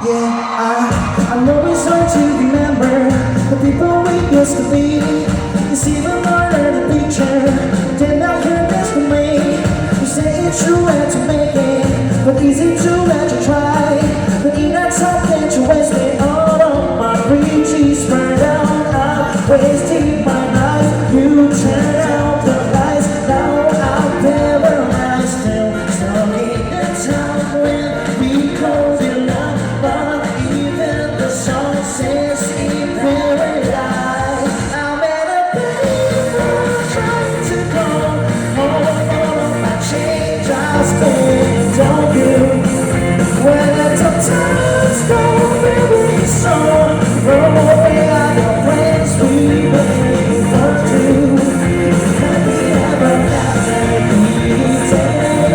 Yeah, I know it's hard to remember the people we used to be. It's even harder to picture. Then I heard this from me. You say it's true and to make it, but easy to let you try. But in that something to waste it all of my reaches burned out. I'm wasting my life. You turn out the lights. Now I'm paralyzed. Still stuck in the time when we close it up. But even the song says in paradise. I'm at a payphone trying to go home. All of my change I spent on you. When the tough times go very slow, roll away all your plans we made for two. Can we ever have an easy day?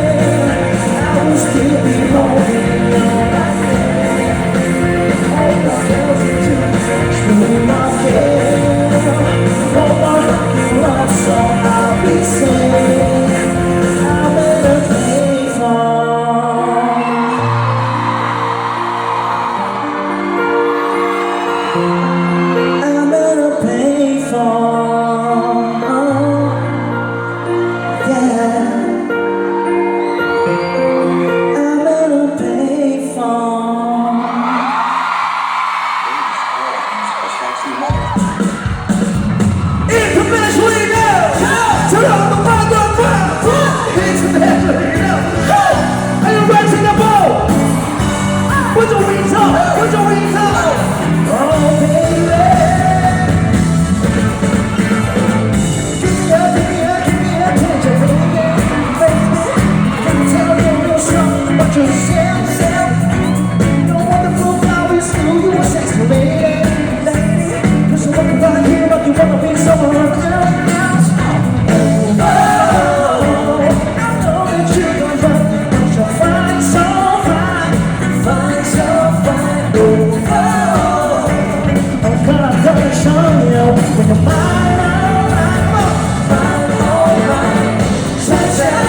I will still be holding on like that. Hold ourselves to my care. Hold on, rock you up so I'll be safe. I'm in a payphone. I'm in a payphone, yeah. I'm in a payphone. Internationally now, turn on the motherfucker. Internationally now, are you ready to go? Put your wings up, put your wings up. Oh baby, give me attention, baby. Can you tell me you're strong about yourself? You're wonderful, flowers, you are sexy, lady. Cause you're walking right here like you wanna be someone else. Oh, I know that you're gonna run, but you're fine, so fine, fine, so fine. Oh, I'm gonna show you when you're mine, alright. Treasure,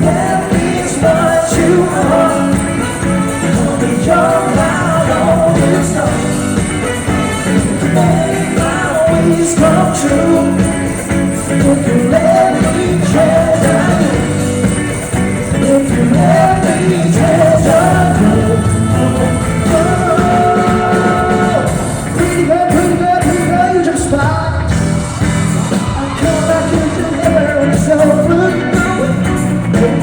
that is what you are. Gonna be your loud on this time. Make my wish come true. If you let me treasure you, if you let me treasure you. Pretty girl, you just fine. I come back here to never and so good. With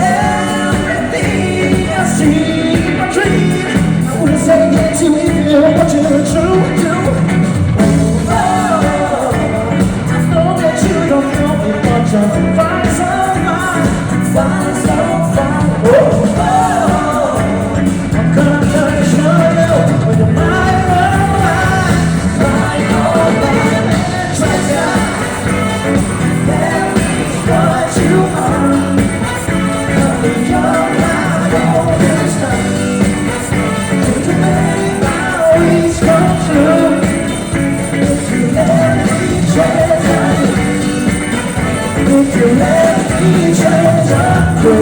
everything I see in my dream, I wouldn't say it to you what you're true to. I know that you don't know me, but you're fine, so fine, fine, so fine. I'm gonna show you when you're mine, alright. Treasure, that is what you are. I'll be your light all this time. If you make my wish come true, if you let me treasure you, if you let me treasure you.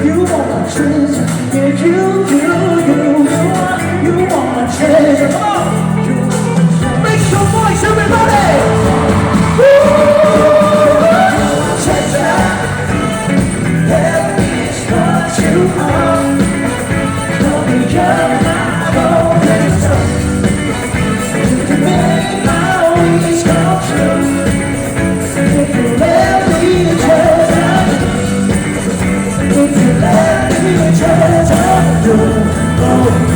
You want my treasure, yeah, you want my treasure. Come on, make some noise, everybody. Treasure, that is what you are. Don't be young, I'm always tough. You can make my wish come true. If you let me treasure you, if you let me treasure you, oh.